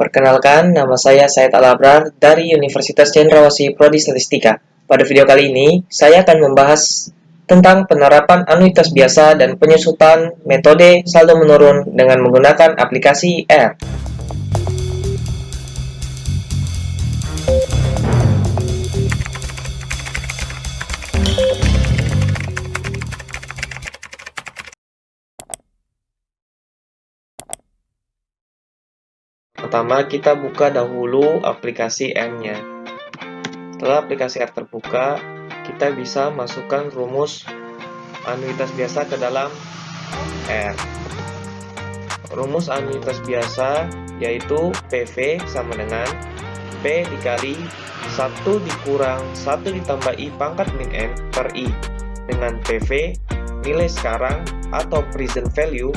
Perkenalkan, nama saya Said Al-Abrar dari Universitas Cendrawasih Prodi Statistika. Pada video kali ini, saya akan membahas tentang penerapan anuitas biasa dan penyusutan metode saldo menurun dengan menggunakan aplikasi R. Pertama, kita buka dahulu aplikasi R-nya. Setelah aplikasi R terbuka, kita bisa masukkan rumus anuitas biasa ke dalam R. Rumus anuitas biasa yaitu PV sama dengan P dikali 1 dikurang 1 ditambah I pangkat min N per I, dengan PV nilai sekarang atau present value,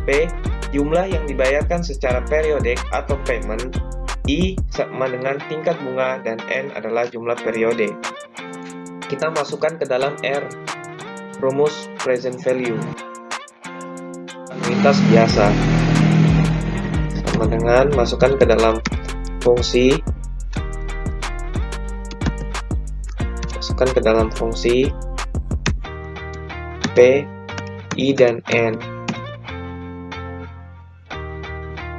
P jumlah yang dibayarkan secara periodik atau payment, I sama dengan tingkat bunga, dan N adalah jumlah periode. Kita masukkan ke dalam R rumus present value anuitas biasa sama dengan masukkan ke dalam fungsi P, I, dan N.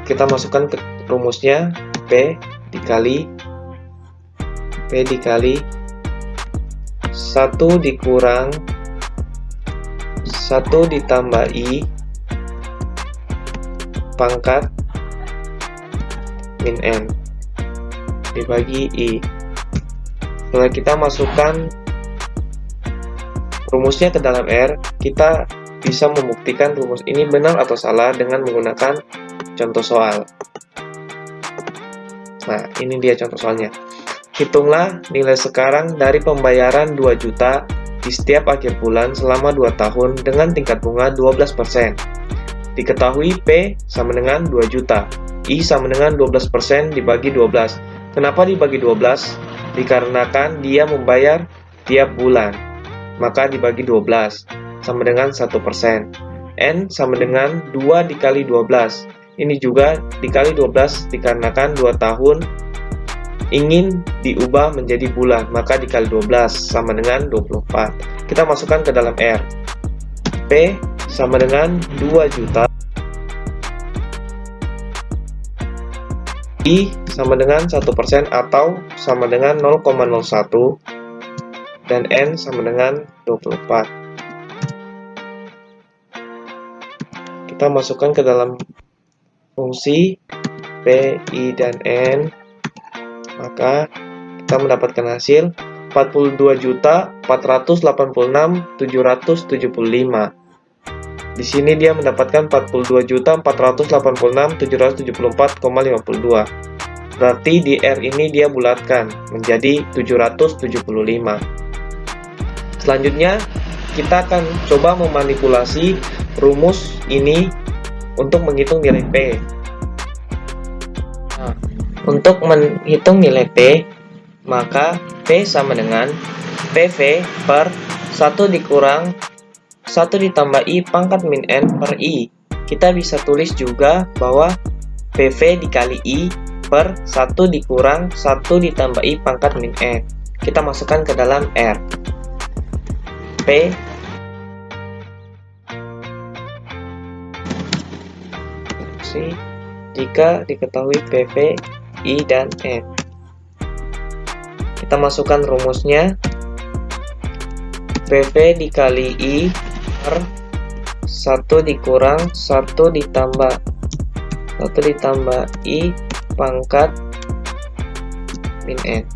Kita masukkan ke rumusnya P dikali 1 dikurang 1 ditambah I pangkat min N dibagi I. Setelah kita masukkan rumusnya ke dalam R, kita bisa membuktikan rumus ini benar atau salah dengan menggunakan contoh soal. Nah, ini dia contoh soalnya. Hitunglah nilai sekarang dari pembayaran 2 juta di setiap akhir bulan selama 2 tahun dengan tingkat bunga 12%. Diketahui P sama dengan 2 juta. I sama dengan 12% dibagi 12. Kenapa dibagi 12? Dikarenakan dia membayar tiap bulan. Maka dibagi 12 sama dengan 1%. N sama dengan 2 dikali 12. Ini juga dikali 12 dikarenakan 2 tahun ingin diubah menjadi bulan, maka dikali 12 sama dengan 24. Kita masukkan ke dalam R. P sama dengan 2 juta. I sama dengan 1% atau sama dengan 0,01, dan N sama dengan 24. Kita masukkan ke dalam fungsi P, I, dan N, maka kita mendapatkan hasil 42.486.775. Di sini dia mendapatkan 42.486.774,52. Berarti di R ini dia bulatkan menjadi 775. Selanjutnya, kita akan coba memanipulasi rumus ini untuk menghitung nilai P. Nah, untuk menghitung nilai P, maka P sama dengan PV per 1 dikurang 1 ditambah I pangkat min N per I. Kita bisa tulis juga bahwa PV dikali I per 1 dikurang 1 ditambah I pangkat min N. Kita masukkan ke dalam R. P jika diketahui PV, I, dan N. Kita masukkan rumusnya PV dikali I per 1 dikurang 1 ditambah I pangkat min N.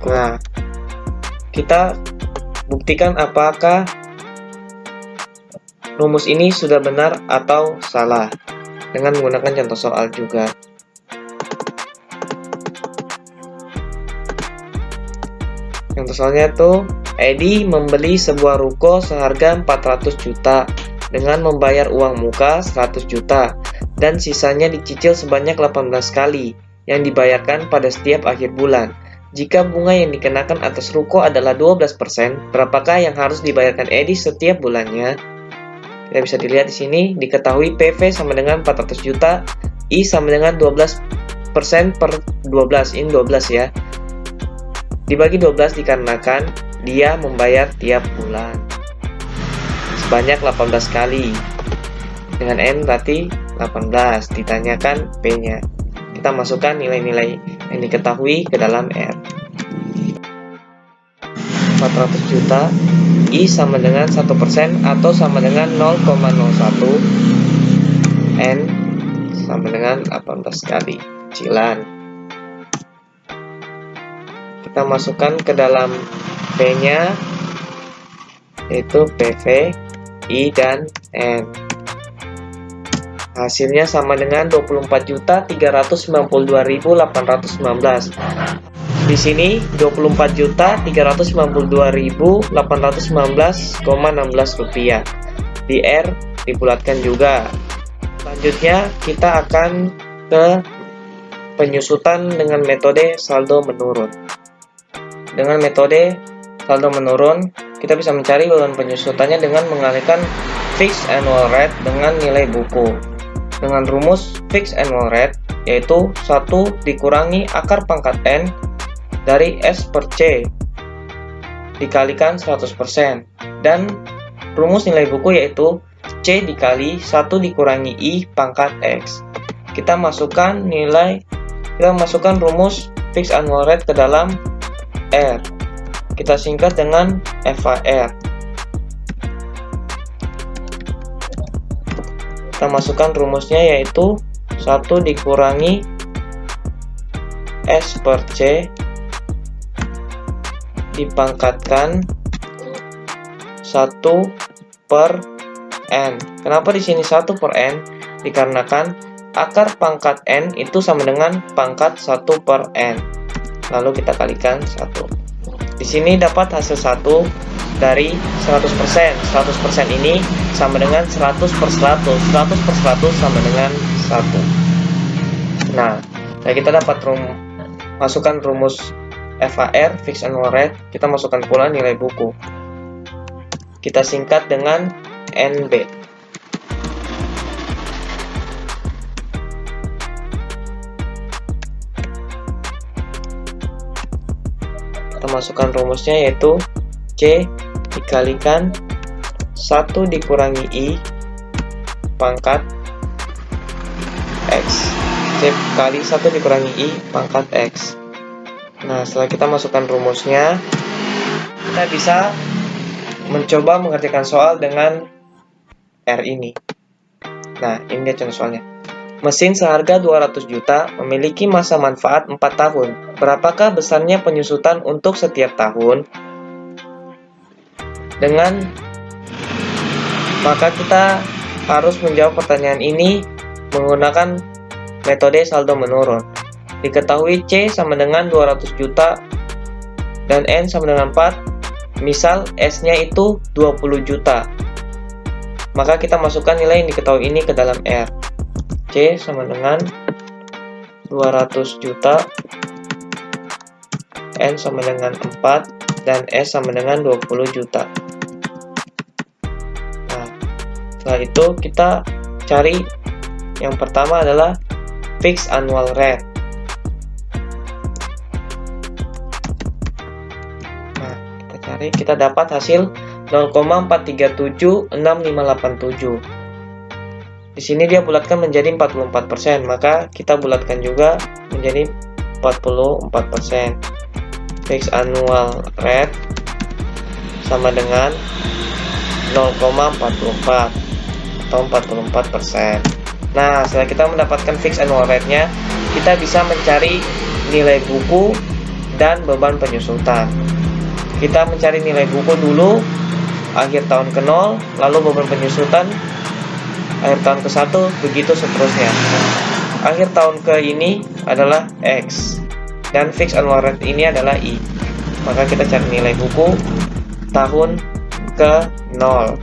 Nah, kita buktikan apakah rumus ini sudah benar atau salah dengan menggunakan contoh soal juga. Contoh soalnya tuh, Edi membeli sebuah ruko seharga 400 juta dengan membayar uang muka 100 juta dan sisanya dicicil sebanyak 18 kali yang dibayarkan pada setiap akhir bulan. Jika bunga yang dikenakan atas ruko adalah 12%, berapakah yang harus dibayarkan Edi setiap bulannya? Kita bisa dilihat di sini, diketahui PV sama dengan 400 juta, I sama dengan 12% per 12, ini 12 ya. Dibagi 12 dikarenakan dia membayar tiap bulan sebanyak 18 kali. Dengan N berarti 18, ditanyakan P-nya. Kita masukkan nilai-nilai yang diketahui ke dalam R. 400 juta, I sama dengan 1% atau sama dengan 0,01, N sama dengan 18 kali. Cicilan. Kita masukkan ke dalam P-nya, yaitu PV, I, dan N. Hasilnya sama dengan 24.392.819. Di sini 24.392.819,16 rupiah. Di R dibulatkan juga. Selanjutnya kita akan ke penyusutan dengan metode saldo menurun. Dengan metode saldo menurun, kita bisa mencari beban penyusutannya dengan mengalihkan fixed annual rate dengan nilai buku. Dengan rumus fixed annual rate, yaitu 1 dikurangi akar pangkat N dari S per C dikalikan 100%. Dan rumus nilai buku yaitu C dikali 1 dikurangi I pangkat X. Kita masukkan rumus fixed annual rate ke dalam R. Kita singkat dengan FAR. Kita masukkan rumusnya yaitu 1 dikurangi S per C dipangkatkan 1 per N. Kenapa di sini 1 per N? Dikarenakan akar pangkat N itu sama dengan pangkat 1 per N. Lalu kita kalikan 1. Di sini dapat hasil 1 dari 100%. 100% ini sama dengan 100 per 100. 100 per 100 sama dengan 1. Nah, kita dapat masukkan rumus FAR, fixed annual rate. Kita masukkan pula nilai buku. Kita singkat dengan NB. Kita masukkan rumusnya yaitu C dikalikan 1 dikurangi I pangkat X. C kali 1 dikurangi I pangkat X. Nah, setelah kita masukkan rumusnya, kita bisa mencoba mengerjakan soal dengan R ini. Nah, ini dia contoh soalnya. Mesin seharga 200 juta memiliki masa manfaat 4 tahun. Berapakah besarnya penyusutan untuk setiap tahun? Maka kita harus menjawab pertanyaan ini menggunakan metode saldo menurun. Diketahui C sama dengan 200 juta dan N sama dengan 4. Misal S-nya itu 20 juta. Maka kita masukkan nilai yang diketahui ini ke dalam R. C sama dengan 200 juta, N sama dengan 4, dan S sama dengan 20 juta. Nah, setelah itu kita cari yang pertama adalah fixed annual rate. Nah, kita dapat hasil 0,4376587. Di sini dia bulatkan menjadi 44%, maka kita bulatkan juga menjadi 44%. Fixed annual rate sama dengan 0,44 atau 44%. Nah, setelah kita mendapatkan fixed annual rate-nya, kita bisa mencari nilai buku dan beban penyusutan. Kita mencari nilai buku dulu, akhir tahun ke 0, lalu beban penyusutan akhir tahun ke 1, begitu seterusnya. Akhir tahun ke ini adalah X, dan fixed annual rate ini adalah I. Maka kita cari nilai buku tahun ke 0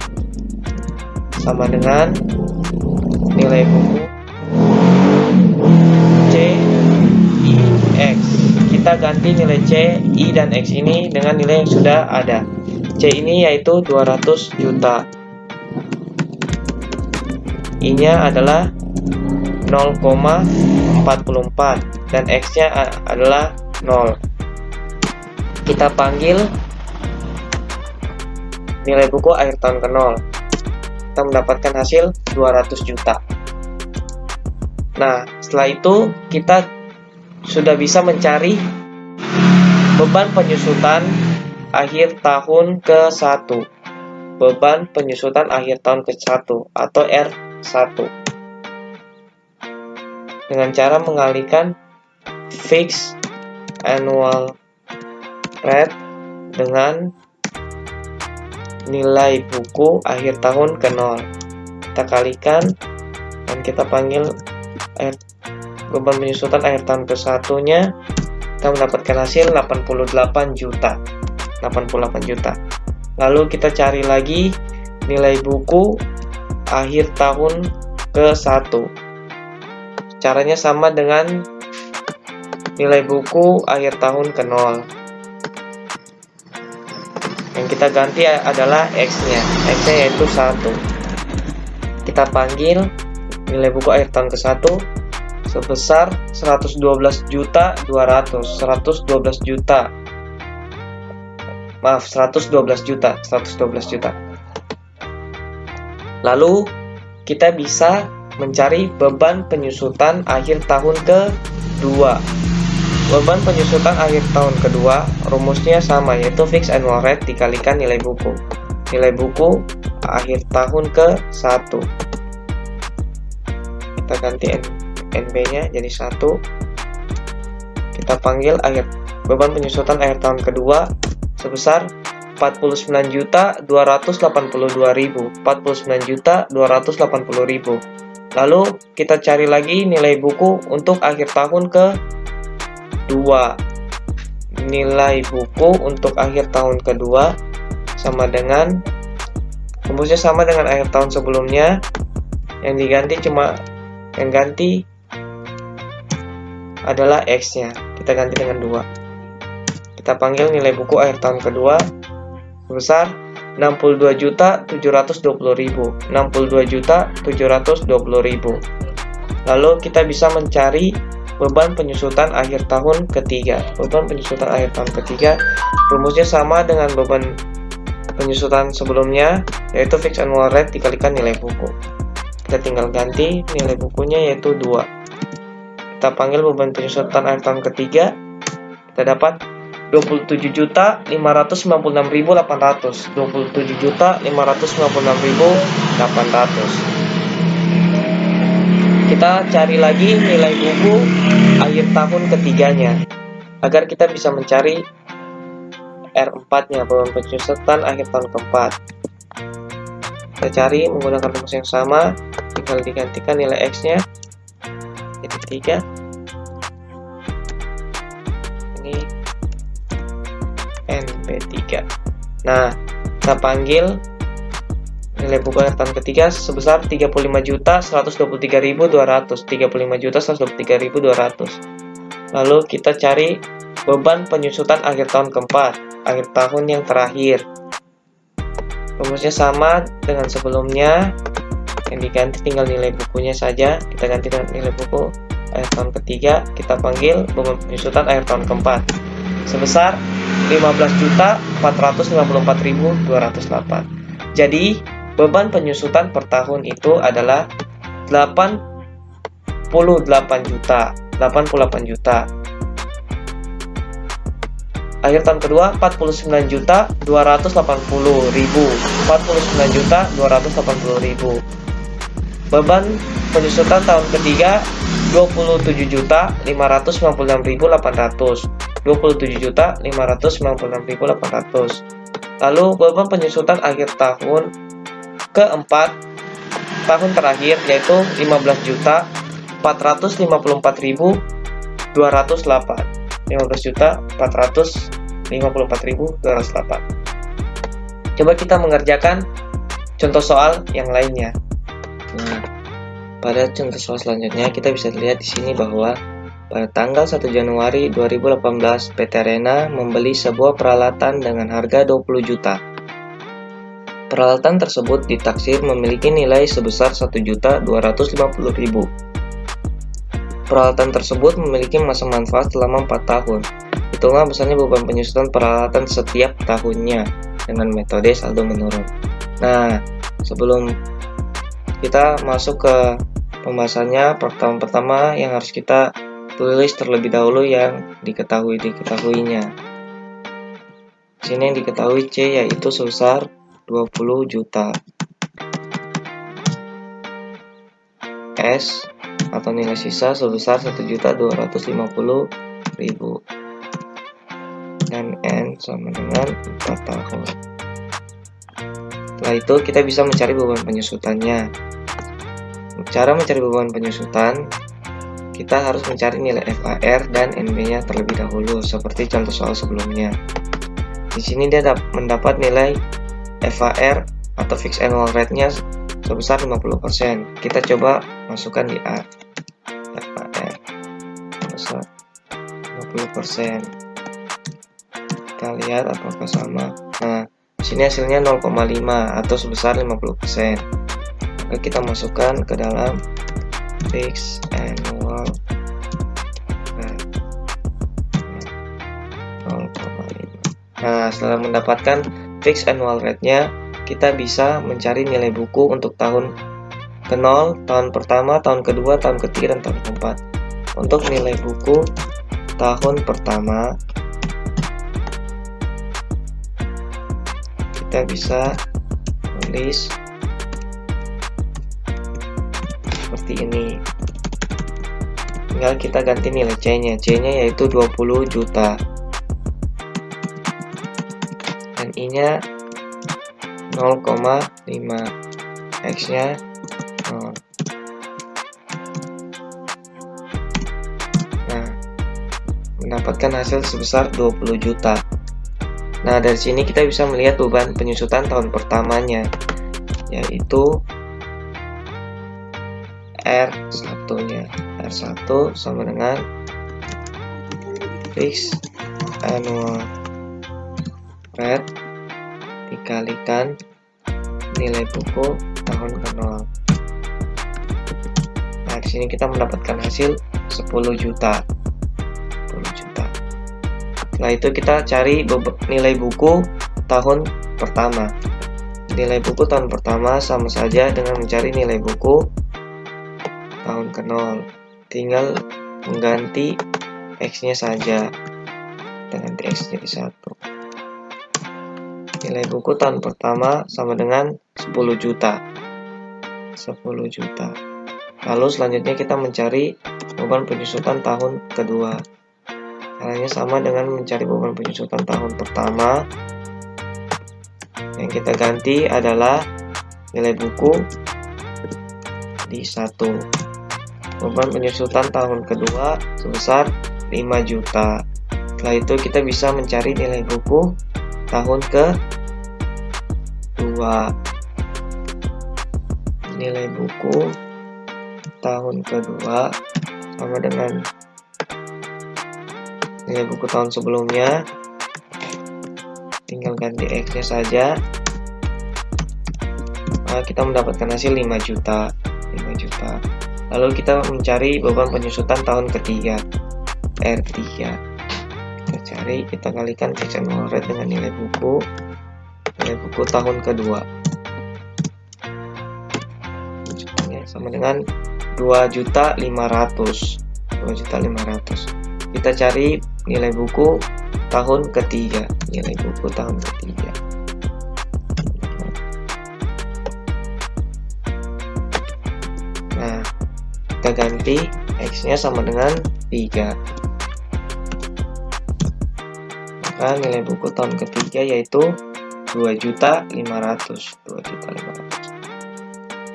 sama dengan nilai buku C, I, X. Kita ganti nilai C, I, dan X ini dengan nilai yang sudah ada. C ini yaitu 200 juta. I-nya adalah 0,44 dan X-nya adalah 0. Kita panggil nilai buku akhir tahun ke 0. Kita mendapatkan hasil 200 juta. Nah, setelah itu kita sudah bisa mencari beban penyusutan akhir tahun ke-1. Beban penyusutan akhir tahun ke-1 atau R1. Dengan cara mengalihkan fixed annual rate dengan nilai buku akhir tahun ke-0. Kita kalikan dan kita panggil beban penyusutan akhir tahun ke-1 nya. Kita mendapatkan hasil 88 juta. Lalu kita cari lagi nilai buku akhir tahun ke-1. Caranya sama dengan nilai buku akhir tahun ke-0. Yang kita ganti adalah X-nya. X-nya yaitu 1. Kita panggil nilai buku akhir tahun ke-1 sebesar 112 juta. Lalu kita bisa mencari beban penyusutan akhir tahun ke-2. Beban penyusutan akhir tahun kedua rumusnya sama, yaitu fixed annual rate dikalikan nilai buku. Nilai buku akhir tahun ke-1. Kita ganti NB-nya jadi 1. Kita panggil beban penyusutan akhir tahun kedua sebesar 49.282.000. Lalu kita cari lagi nilai buku untuk akhir tahun ke-2. Nilai buku untuk akhir tahun kedua rumusnya sama dengan akhir tahun sebelumnya. Yang ganti adalah X-nya. Kita ganti dengan 2. Kita panggil nilai buku akhir tahun kedua sebesar 62.720.000. Lalu kita bisa mencari beban penyusutan akhir tahun ketiga. Beban penyusutan akhir tahun ketiga rumusnya sama dengan beban penyusutan sebelumnya, yaitu fixed annual rate dikalikan nilai buku. Kita tinggal ganti nilai bukunya yaitu 2. Kita panggil beban penyusutan akhir tahun ketiga. Kita dapat 27.596.800. Kita cari lagi nilai buku akhir tahun ketiganya agar kita bisa mencari R4-nya, beban penyusutan akhir tahun keempat. Kita cari menggunakan rumus yang sama, tinggal digantikan nilai X-nya jadi 3. Ini NB3. Nah, kita panggil nilai buku akhir tahun ketiga sebesar 35.123.200. Lalu kita cari beban penyusutan akhir tahun keempat, akhir tahun yang terakhir. Rumusnya sama dengan sebelumnya. Yang diganti tinggal nilai bukunya saja. Kita ganti dengan nilai buku akhir tahun ketiga. Kita panggil beban penyusutan akhir tahun keempat sebesar 15.454.208. Jadi beban penyusutan per tahun itu adalah 88 juta. Akhir tahun kedua 49.280.000. Beban penyusutan tahun ketiga 27.596.800. Lalu beban penyusutan akhir tahun keempat, tahun terakhir, yaitu 15.454.208. 15.454.208. Coba kita mengerjakan contoh soal yang lainnya. Nah, pada contoh soal selanjutnya kita bisa lihat di sini bahwa pada tanggal 1 Januari 2018 PT Arena membeli sebuah peralatan dengan harga 20 juta. Peralatan tersebut ditaksir memiliki nilai sebesar 1.250.000. Peralatan tersebut memiliki masa manfaat selama 4 tahun. Hitunglah besarnya beban penyusutan peralatan setiap tahunnya dengan metode saldo menurun. Nah, sebelum kita masuk ke pembahasannya, pertama yang harus kita tulis terlebih dahulu yang diketahuinya. Di sini yang diketahui C yaitu sebesar 20 juta. S atau nilai sisa sebesar 1.250.000 dan N sama dengan 4 tahun. Setelah itu kita bisa mencari beban penyusutannya. Cara mencari beban penyusutan, kita harus mencari nilai FAR dan NB-nya terlebih dahulu seperti contoh soal sebelumnya. Di sini dia mendapat nilai FAR atau fixed annual rate-nya sebesar 50%. Kita coba masukkan di A. FAR sebesar 50%. Kita lihat apakah sama. Nah, di sini hasilnya 0,5 atau sebesar 50%. Maka kita masukkan ke dalam fixed annual rate 0,5. Nah, setelah mendapatkan fixed annual rate-nya, kita bisa mencari nilai buku untuk tahun ke-0, tahun pertama, tahun kedua, tahun ketiga, dan tahun keempat. Untuk nilai buku tahun pertama, kita bisa tulis seperti ini. Tinggal kita ganti nilai C-nya. C-nya yaitu 20 juta. Dan I-nya 0,5. X-nya 0. Nah, mendapatkan hasil sebesar 20 juta. Nah, dari sini kita bisa melihat beban penyusutan tahun pertamanya, yaitu R1-nya. R1 sama dengan fixed annual rate dikalikan nilai buku tahun ke-0. Nah, di sini kita mendapatkan hasil 10 juta. 10 juta. Setelah itu kita cari nilai buku tahun pertama. Nilai buku tahun pertama sama saja dengan mencari nilai buku tahun ke-0. Tinggal mengganti X-nya saja. Kita ganti X jadi 1. Nilai buku tahun pertama sama dengan 10 juta. 10 juta. Lalu selanjutnya kita mencari beban penyusutan tahun kedua. Caranya sama dengan mencari beban penyusutan tahun pertama. Yang kita ganti adalah nilai buku di 1. Beban penyusutan tahun kedua sebesar 5 juta. Setelah itu kita bisa mencari nilai buku tahun kedua. Nilai buku tahun kedua sama dengan nilai buku tahun sebelumnya. Tinggal ganti X-nya saja. Nah, kita mendapatkan hasil 5 juta. 5 juta. Lalu kita mencari beban penyusutan tahun ketiga, R3. Kita cari, kita kalikan fixed annual rate dengan nilai buku tahun kedua. Sama dengan 2.500.000. 2.500.000. Kita cari nilai buku tahun ketiga. Nilai buku tahun ketiga. Nah, kita ganti X-nya sama dengan 3. Maka nilai buku tahun ketiga yaitu 2.500.000. 2.500.000.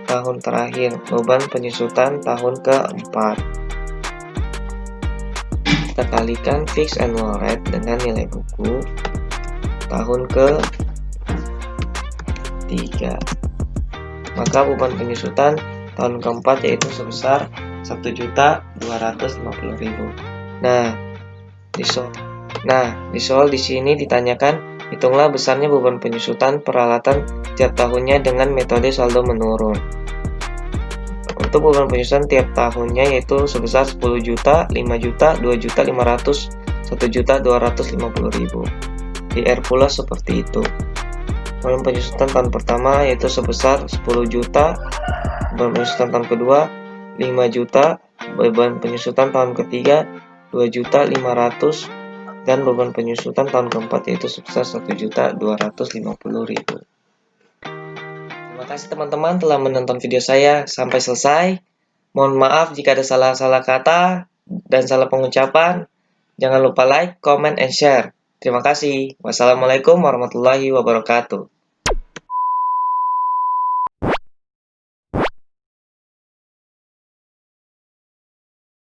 Tahun terakhir, beban penyusutan tahun keempat. Kita kalikan fixed annual rate dengan nilai buku tahun ke-3. Maka beban penyusutan tahun keempat yaitu sebesar 1.250.000. Nah, di soal di sini ditanyakan hitunglah besarnya beban penyusutan peralatan tiap tahunnya dengan metode saldo menurun. Untuk beban penyusutan tiap tahunnya yaitu sebesar 10 juta, 5 juta, 2 juta 500, 1 juta 250 ribu. Di R pula seperti itu. Beban penyusutan tahun pertama yaitu sebesar 10 juta, beban penyusutan tahun kedua 5 juta, beban penyusutan tahun ketiga 2 juta 500, dan beban penyusutan tahun keempat yaitu sebesar 1 juta 250 ribu. Terima kasih teman-teman telah menonton video saya sampai selesai. Mohon maaf jika ada salah-salah kata dan salah pengucapan. Jangan lupa like, comment, and share. Terima kasih. Wassalamualaikum warahmatullahi wabarakatuh.